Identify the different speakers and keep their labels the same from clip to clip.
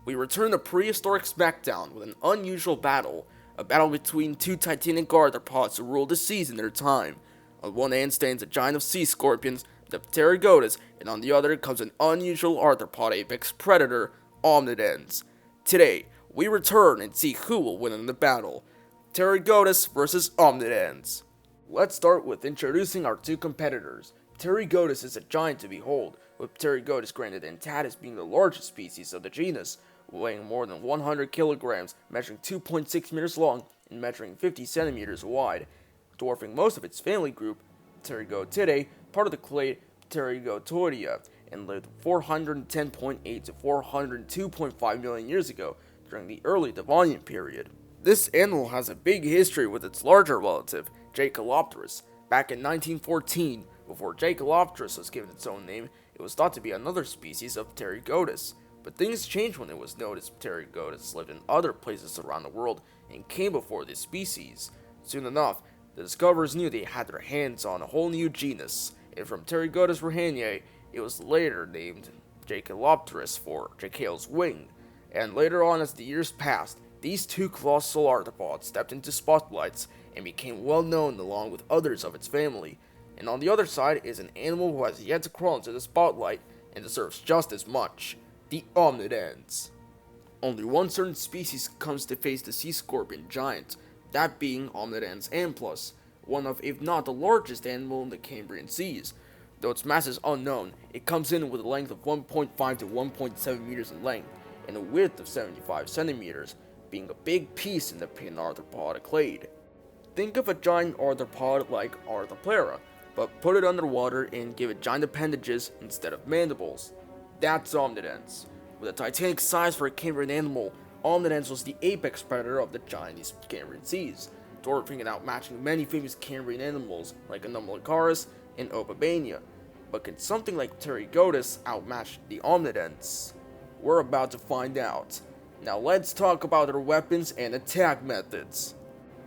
Speaker 1: we return to Prehistoric Smackdown with an unusual battle. A battle between two titanic arthropods who rule the seas in their time. On one hand stands a giant of sea scorpions, the Pterygotus, and on the other comes an unusual arthropod apex predator, Omnidens. Today, we return and see who will win in the battle. Pterygotus versus Omnidens. Let's start with introducing our two competitors. Pterygotus is a giant to behold, with Pterygotus grandidentatus being the largest species of the genus, weighing more than 100 kilograms, measuring 2.6 meters long, and measuring 50 centimeters wide, dwarfing most of its family group, Pterygotidae, part of the clade Pterygotoidea, and lived 410.8 to 402.5 million years ago, during the early Devonian period. This animal has a big history with its larger relative, Jacalopterus. Back in 1914, before Jacalopterus was given its own name, it was thought to be another species of Pterygotus. But things changed when it was noticed Pterygotus lived in other places around the world and came before this species. Soon enough, the discoverers knew they had their hands on a whole new genus, and from Pterygotus rehaniae, it was later named Jacalopterus for Jacal's wing. And later on, as the years passed, these two colossal arthropods stepped into spotlights and became well known along with others of its family. And on the other side is an animal who has yet to crawl into the spotlight and deserves just as much, the Omnidens. Only one certain species comes to face the sea scorpion giant, that being Omnidens amplus, one of if not the largest animal in the Cambrian seas. Though its mass is unknown, it comes in with a length of 1.5 to 1.7 meters in length and a width of 75 centimeters, being a big piece in the arthropod clade. Think of a giant arthropod like Arthroptera, but put it underwater and give it giant appendages instead of mandibles. That's Omnidens. With a titanic size for a Cambrian animal, Omnidens was the apex predator of the giant Cambrian seas, dwarfing and outmatching many famous Cambrian animals like Anomalocaris and Opabania. But can something like Pterygotus outmatch the Omnidens? We're about to find out. Now let's talk about their weapons and attack methods.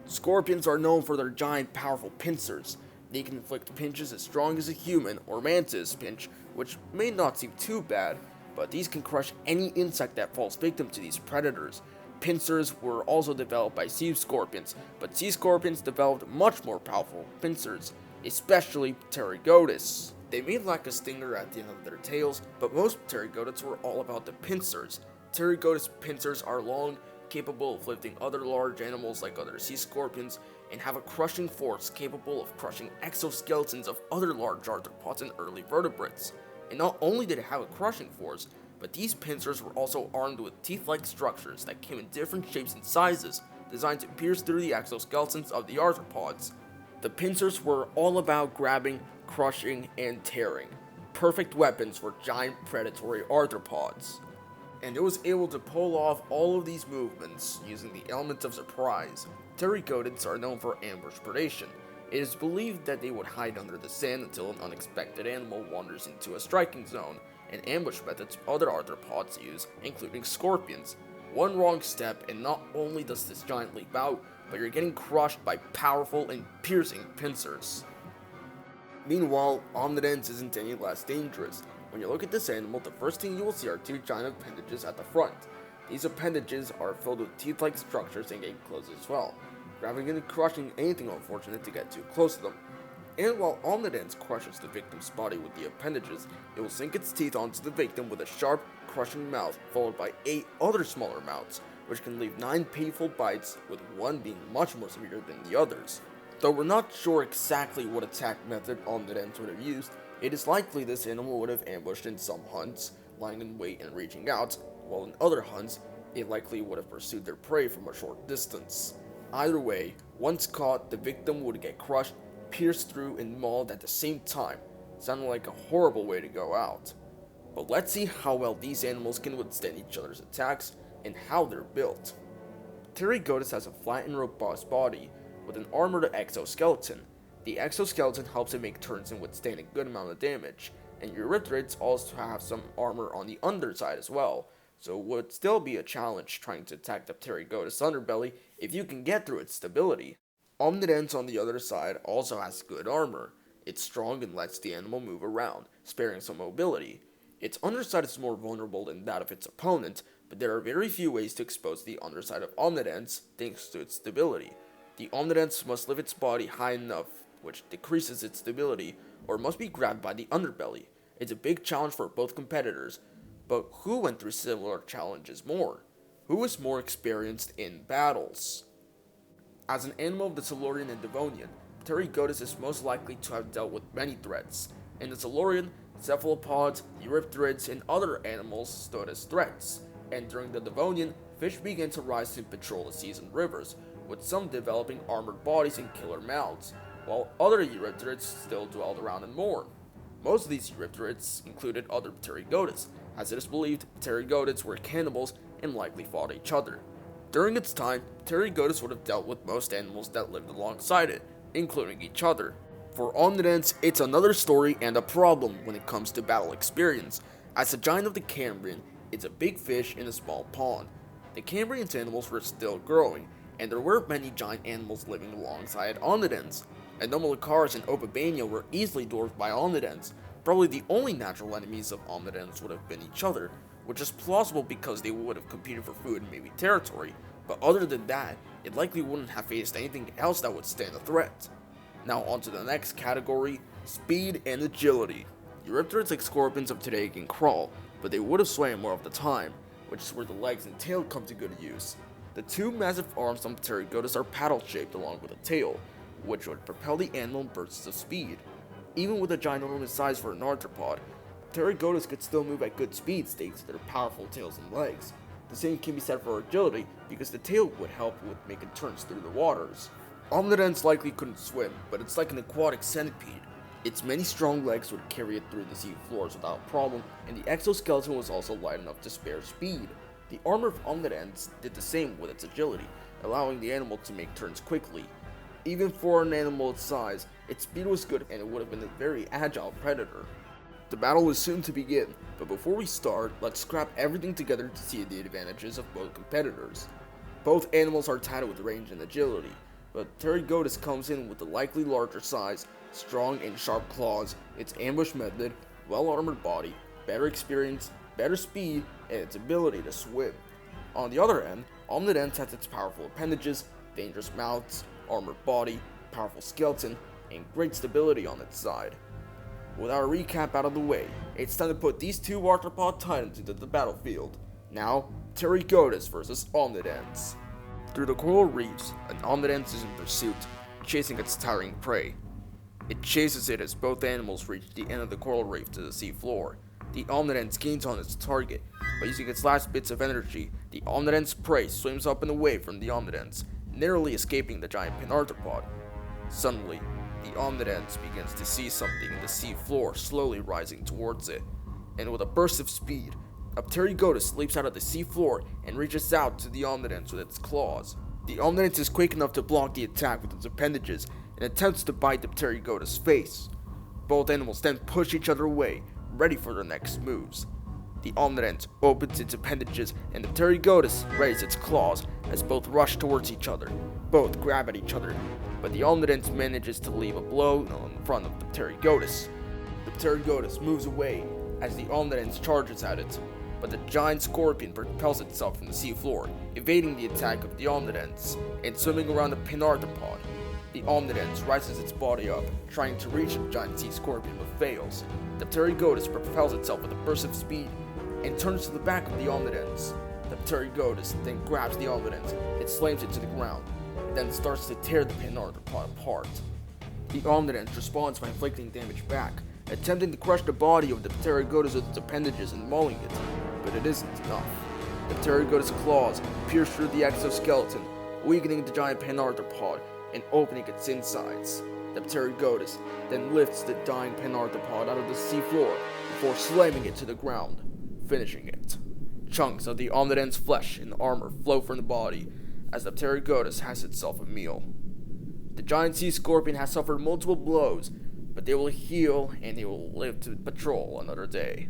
Speaker 1: Scorpions are known for their giant powerful pincers. They can inflict pinches as strong as a human or mantis pinch, which may not seem too bad, but these can crush any insect that falls victim to these predators. Pincers were also developed by sea scorpions, but sea scorpions developed much more powerful pincers, especially Pterygotus. They may lack a stinger at the end of their tails, but most Pterygotus were all about the pincers. Pterygotus pincers are long, capable of lifting other large animals like other sea scorpions, and have a crushing force capable of crushing exoskeletons of other large arthropods and early vertebrates. And not only did it have a crushing force, but these pincers were also armed with teeth-like structures that came in different shapes and sizes, designed to pierce through the exoskeletons of the arthropods. The pincers were all about grabbing, crushing, and tearing. Perfect weapons for giant predatory arthropods. And it was able to pull off all of these movements using the element of surprise. Pterygotids are known for ambush predation. It is believed that they would hide under the sand until an unexpected animal wanders into a striking zone, and ambush methods other arthropods use, including scorpions. One wrong step and not only does this giant leap out, but you're getting crushed by powerful and piercing pincers. Meanwhile, Omnidens isn't any less dangerous. When you look at this animal, the first thing you will see are two giant appendages at the front. These appendages are filled with teeth-like structures and get close as well, grabbing and crushing anything unfortunate to get too close to them. And while Omnidens crushes the victim's body with the appendages, it will sink its teeth onto the victim with a sharp, crushing mouth, followed by 8 other smaller mouths, which can leave 9 painful bites, with one being much more severe than the others. Though we're not sure exactly what attack method Omnidens would have used, it is likely this animal would have ambushed in some hunts, lying in wait and reaching out, while in other hunts, it likely would have pursued their prey from a short distance. Either way, once caught, the victim would get crushed, pierced through, and mauled at the same time, sounding like a horrible way to go out. But let's see how well these animals can withstand each other's attacks, and how they're built. Pterygotus has a flat and robust body, with an armored exoskeleton. The exoskeleton helps it make turns and withstand a good amount of damage, and Eurythrids also have some armor on the underside as well, so it would still be a challenge trying to attack the Pterygotus underbelly if you can get through its stability. Omnidens on the other side also has good armor. It's strong and lets the animal move around, sparing some mobility. Its underside is more vulnerable than that of its opponent, but there are very few ways to expose the underside of Omnidens thanks to its stability. The Omnidens must lift its body high enough, which decreases its stability, or must be grabbed by the underbelly. It's a big challenge for both competitors, but who went through similar challenges more? Who is more experienced in battles? As an animal of the Silurian and Devonian, Pterygotus is most likely to have dealt with many threats. In the Silurian, cephalopods, eurypterids, and other animals stood as threats, and during the Devonian, fish began to rise to patrol the seas and rivers, with some developing armored bodies and killer mouths, while other eurypterids still dwelled around and more. Most of these eurypterids included other Pterygotus, as it is believed Pterygotids were cannibals and likely fought each other. During its time, Pterygotus would have dealt with most animals that lived alongside it, including each other. For Omnidens, it's another story and a problem when it comes to battle experience, as the giant of the Cambrian is a big fish in a small pond. The Cambrian's animals were still growing, and there were many giant animals living alongside Omnidens. Anomalocaris and Opibania were easily dwarfed by Omnidens. Probably the only natural enemies of Omnidens would have been each other, which is plausible because they would have competed for food and maybe territory, but other than that, it likely wouldn't have faced anything else that would stand a threat. Now on to the next category, speed and agility. Eurypterids like scorpions of today can crawl, but they would have swam more of the time, which is where the legs and tail come to good use. The two massive arms on Pterygotus are paddle-shaped along with a tail, which would propel the animal in bursts of speed. Even with a ginormous size for an arthropod, Pterygotus could still move at good speed thanks to their powerful tails and legs. The same can be said for agility, because the tail would help with making turns through the waters. Omnidens likely couldn't swim, but it's like an aquatic centipede. Its many strong legs would carry it through the sea floors without problem, and the exoskeleton was also light enough to spare speed. The armor of Omnidens did the same with its agility, allowing the animal to make turns quickly. Even for an animal its size, its speed was good and it would have been a very agile predator. The battle is soon to begin, but before we start, let's scrap everything together to see the advantages of both competitors. Both animals are tied with range and agility, but Pterygotus comes in with a likely larger size, strong and sharp claws, its ambush method, well-armored body, better experience, better speed, and its ability to swim. On the other end, Omnidens has its powerful appendages, dangerous mouths, armored body, powerful skeleton, and great stability on its side. With our recap out of the way, it's time to put these two arthropod titans into the battlefield. Now, Pterygotus versus Omnidens. Through the coral reefs, an Omnidens is in pursuit, chasing its towering prey. It chases it as both animals reach the end of the coral reef to the sea floor. The Omnidens gains on its target, but using its last bits of energy, the Omnidens' prey swims up and away from the Omnidens, narrowly escaping the giant penarthropod. Suddenly, the Omnidens begins to see something in the sea floor slowly rising towards it, and with a burst of speed, a Pterygotus leaps out of the sea floor and reaches out to the Omnidens with its claws. The Omnidens is quick enough to block the attack with its appendages and attempts to bite the Pterygotus' face. Both animals then push each other away, ready for their next moves. The Omnidens opens its appendages and the Pterygotus raises its claws as both rush towards each other. Both grab at each other, but the Omnidens manages to leave a blow in front of the Pterygotus. The Pterygotus moves away as the Omnidens charges at it, but the giant scorpion propels itself from the seafloor, evading the attack of the Omnidens and swimming around the penarthropod. The Omnidens rises its body up, trying to reach the giant sea scorpion but fails. The Pterygotus propels itself with a burst of speed and turns to the back of the Omnidens. The Pterygotus then grabs the Omnidens and slams it to the ground, and then starts to tear the penarthropod apart. The Omnidens responds by inflicting damage back, attempting to crush the body of the Pterygotus with its appendages and mauling it, but it isn't enough. The Pterygotus' claws pierce through the exoskeleton, weakening the giant penarthropod and opening its insides. The Pterygotus then lifts the dying penarthropod out of the seafloor before slamming it to the ground, finishing it. Chunks of the Omnidens' flesh and armor flow from the body as the Pterygotus has itself a meal. The giant sea scorpion has suffered multiple blows, but they will heal and he will live to patrol another day.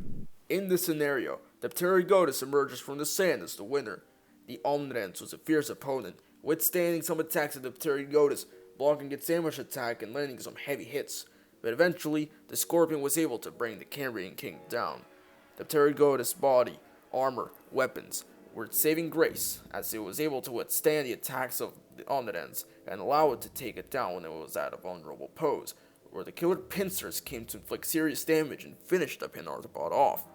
Speaker 1: In this scenario, the Pterygotus emerges from the sand as the winner. The Omnidens was a fierce opponent, withstanding some attacks of the Pterygotus, blocking its ambush attack and landing some heavy hits, but eventually, the scorpion was able to bring the Cambrian king down. The Pterygotus' body, armor, weapons, were its saving grace, as it was able to withstand the attacks of the Omnidens and allow it to take it down when it was at a vulnerable pose, where the killer pincers came to inflict serious damage and finish the pin arthropod off.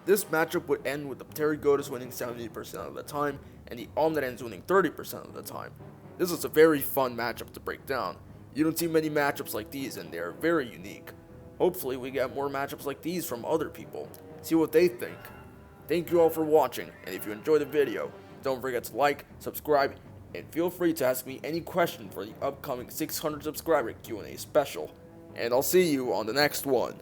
Speaker 1: This matchup would end with the Pterygotus winning 70% of the time and the Omnidens winning 30% of the time. This was a very fun matchup to break down. You don't see many matchups like these, and they are very unique. Hopefully we get more matchups like these from other people, see what they think. Thank you all for watching, and if you enjoyed the video, don't forget to like, subscribe, and feel free to ask me any question for the upcoming 600 subscriber Q&A special. And I'll see you on the next one.